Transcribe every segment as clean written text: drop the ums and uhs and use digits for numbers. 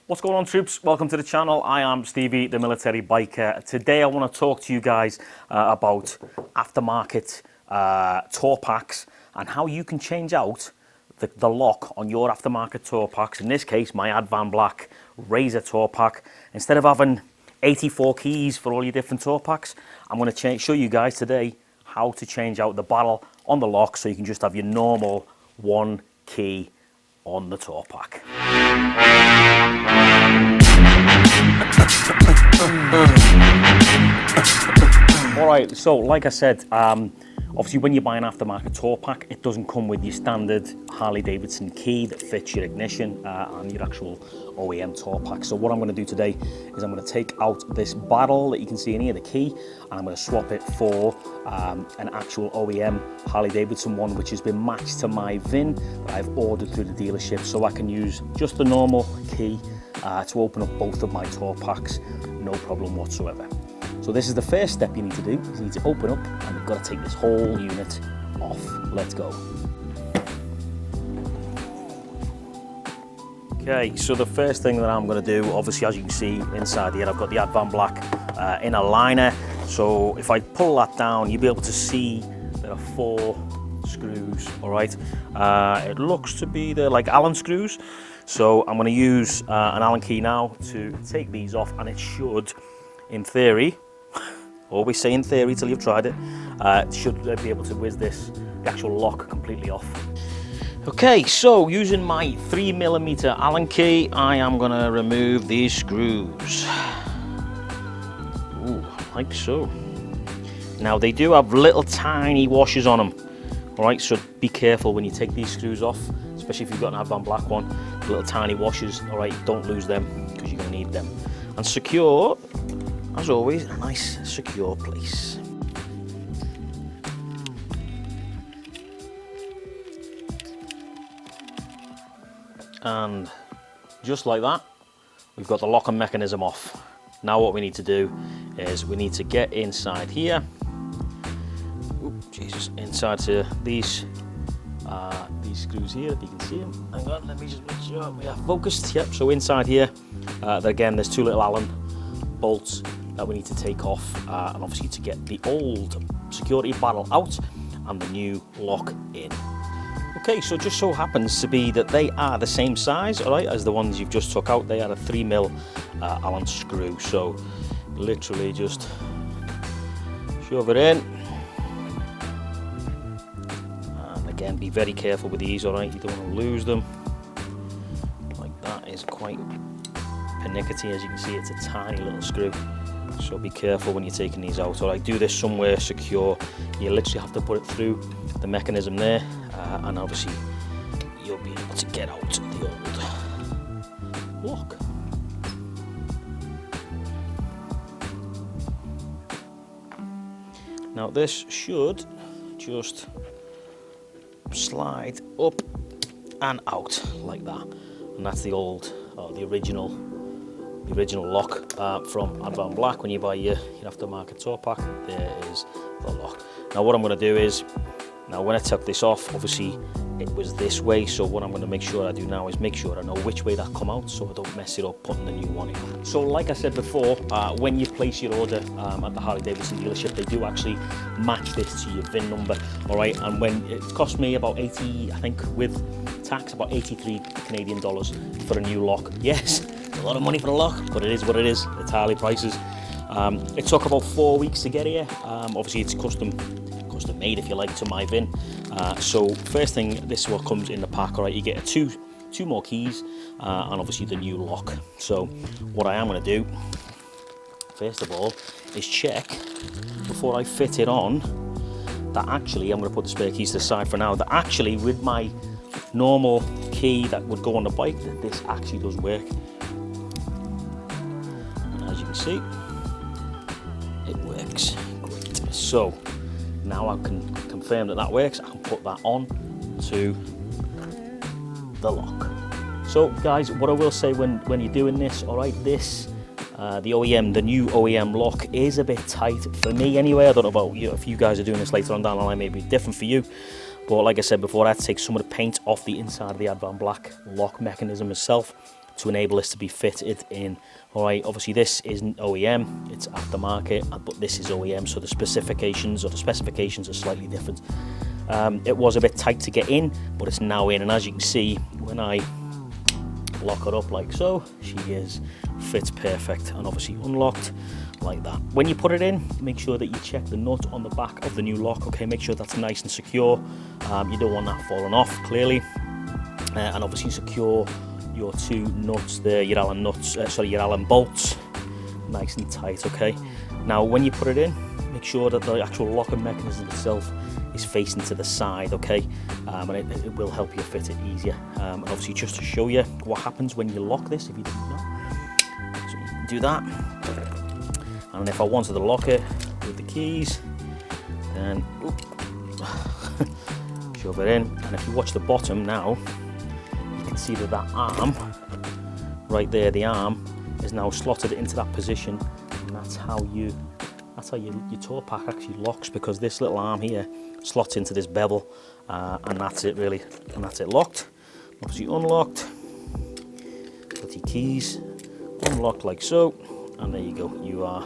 What's going on, troops? Welcome to the channel. I am Stevie, the military biker. Today I want to talk to you guys about aftermarket tour packs and how you can change out the lock on your aftermarket tour packs. In this case, my Advan Black Razor tour pack. Instead of having 84 keys for all your different tour packs, I'm going to show you guys today how to change out the barrel on the lock so you can just have your normal one key on the tour pack. Alright, so like I said, obviously when you buy an aftermarket tour pack, it doesn't come with your standard Harley Davidson key that fits your ignition and your actual OEM tour pack. So what I'm going to do today is I'm going to take out this barrel that you can see in here, the key, and I'm going to swap it for an actual OEM Harley Davidson one, which has been matched to my VIN that I've ordered through the dealership, so I can use just the normal key to open up both of my tour packs, no problem whatsoever. So this is the first step you need to do, is you need to open up and you've got to take this whole unit off. Let's go. Okay, so the first thing that I'm going to do, obviously as you can see inside here, I've got the Advan Black inner liner. So if I pull that down, you'll be able to see there are 4 screws, all right? It looks to be they're like Allen screws. So I'm going to use an Allen key now to take these off, and it should, in theory, always say in theory till you've tried it, should be able to whiz the actual lock completely off. Okay, so using my 3mm Allen key, I am going to remove these screws. Ooh, like so. Now they do have little tiny washers on them, alright, so be careful when you take these screws off, especially if you've got an Advan Black one, little tiny washers, alright, don't lose them because you're going to need them. And secure, as always, a nice secure place. And just like that, we've got the locking mechanism off. Now what we need to do is we need to get inside here. Oop, Jesus, inside to these screws here, if you can see them. Hang on, let me just make sure we are focused. Yep, so inside here, again, there's 2 little Allen bolts that we need to take off, and obviously to get the old security barrel out and the new lock in. Okay, so it just so happens to be that they are the same size, all right, as the ones you've just took out. They are a 3mm Allen screw, so literally just shove it in. And again, be very careful with these, all right, you don't want to lose them. Like that is quite pernickety, as you can see, it's a tiny little screw. So be careful when you're taking these out. Alright, do this somewhere secure. You literally have to put it through the mechanism there, and obviously you'll be able to get out the old lock. Now this should just slide up and out like that, and that's the old, the original lock from Advan Black. When you buy your aftermarket tour pack, there is the lock. Now what I'm going to do is, now when I took this off, obviously it was this way, so what I'm going to make sure I do now is make sure I know which way that come out so I don't mess it up putting the new one in. So like I said before, when you place your order at the Harley Davidson dealership, they do actually match this to your VIN number, alright, and when it cost me about 80, I think with tax, about 83 Canadian dollars for a new lock. Yes, a lot of money for a lock, but it is what it is. It's Harley prices. It took about 4 weeks to get here. Obviously it's custom made, if you like, to my VIN. So first thing, this is what comes in the pack. All right, you get two more keys and obviously the new lock. So what I am going to do first of all is check before I fit it on that actually, I'm going to put the spare keys to the side for now, that actually with my normal key that would go on the bike, that this actually does work. And as you can see, it works great. So now I can confirm that works. I can put that on to the lock. So guys, what I will say when you're doing this, all right, this the new OEM lock is a bit tight for me anyway. I don't know about you, if you guys are doing this later on down the line, maybe different for you. But like I said before, I had to take some of the paint off the inside of the Advan Black lock mechanism itself to enable this to be fitted in. All right, obviously this isn't OEM, it's aftermarket, but this is OEM, so the specifications are slightly different. It was a bit tight to get in, but it's now in, and as you can see, when I lock it up like so, she fits perfect, and obviously unlocked like that. When you put it in, make sure that you check the nut on the back of the new lock. Okay, make sure that's nice and secure. You don't want that falling off, clearly, and obviously secure your two nuts there, your Allen bolts, nice and tight. Okay, now when you put it in, make sure that the actual locking mechanism itself is facing to the side. Okay, and it will help you fit it easier. And obviously, just to show you what happens when you lock this, if you didn't know, so you can do that. And if I wanted to lock it with the keys, then shove it in. And if you watch the bottom now, you can see that arm right there, the arm is now slotted into that position, and that's how your tour pack actually locks, because this little arm here slots into this bevel, and that's it really, and that's it locked. Obviously unlocked, got your keys, unlocked like so, and there you go, you are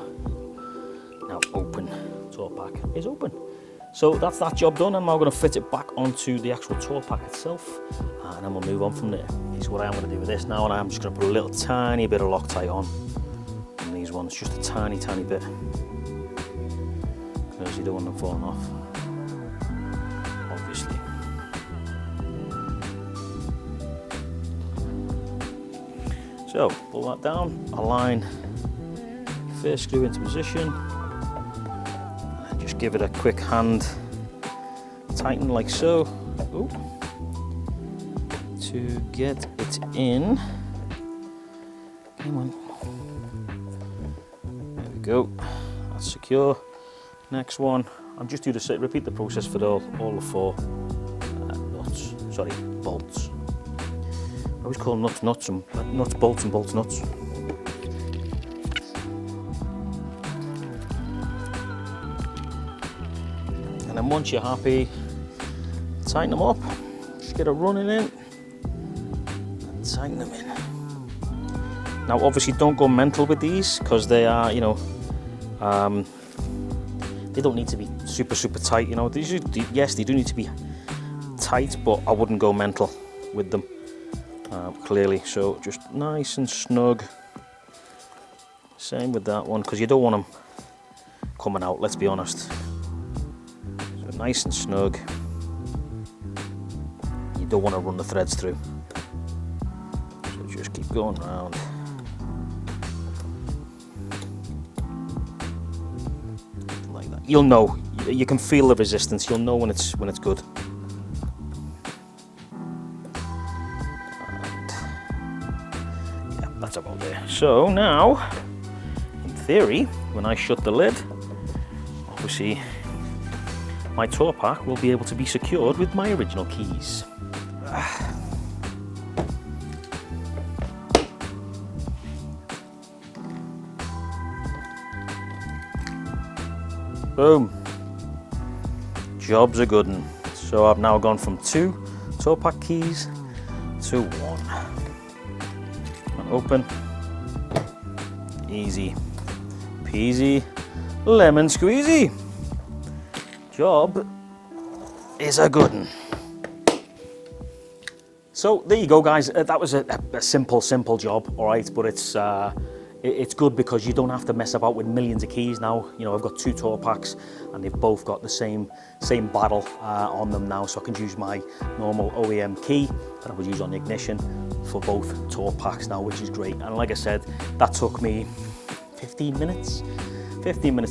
now open. Tour pack is open. So that's that job done. I'm now going to fit it back onto the actual tour pack itself, and then we'll move on from there. Here's what I am going to do with this now, and I'm just going to put a little tiny bit of Loctite on these ones, just a tiny bit, because you don't want them falling off, obviously. So pull that down, align first screw into position, and just give it a quick hand tighten like so. Ooh. To get it in. Come on. There we go. That's secure. Next one. I'm just going to repeat the process for all the four bolts. I always call nuts, bolts, and bolts, nuts. And then once you're happy, tighten them up. Just get it running in. And tighten them in. Now, obviously, don't go mental with these, because they are, they don't need to be super tight. Yes, they do need to be tight, but I wouldn't go mental with them. Clearly, so just nice and snug. Same with that one, because you don't want them coming out, let's be honest. So nice and snug. You don't want to run the threads through. So just keep going round. Like that. You'll know. You can feel the resistance. You'll know when it's good. That's about there. So now, in theory, when I shut the lid, obviously my tour pack will be able to be secured with my original keys. Boom. Job's a good one. So I've now gone from 2 tour pack keys to 1. Open, easy peasy, lemon squeezy. Job is a good one. So there you go, guys. That was a simple job, all right. But it's good because you don't have to mess about with millions of keys now. I've got 2 tour packs, and they've both got the same battle on them now. So I can use my normal OEM key that I would use on the ignition for both tour packs now, which is great. And like I said, that took me 15 minutes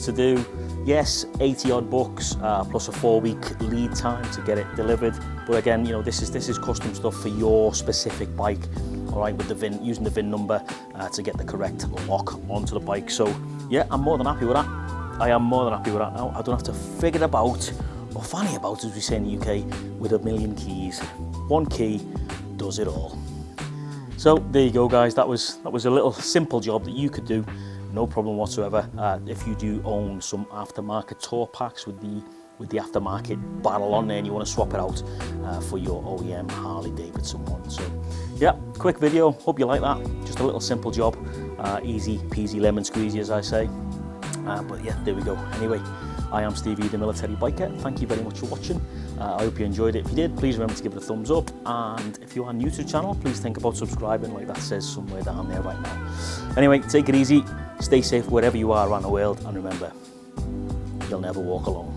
to do. Yes, 80 odd bucks plus a 4-week lead time to get it delivered. But again, this is custom stuff for your specific bike. All right, with the VIN, using the VIN number to get the correct lock onto the bike. So yeah, I'm more than happy with that. I am more than happy with that now. I don't have to figure it about, or fanny about, as we say in the UK, with a million keys. One key does it all. So there you go, guys. That was a little simple job that you could do, no problem whatsoever. If you do own some aftermarket tour packs with the with the aftermarket barrel on there and you want to swap it out for your OEM Harley Davidson one. So yeah, quick video, hope you like that. Just a little simple job, easy peasy lemon squeezy, as I say. But yeah, there we go. Anyway, I am Stevie, the Military Biker. Thank you very much for watching. I hope you enjoyed it. If you did, please remember to give it a thumbs up. And if you are new to the channel, please think about subscribing, like that says somewhere down there right now. Anyway, take it easy, stay safe wherever you are around the world, and remember, you'll never walk alone.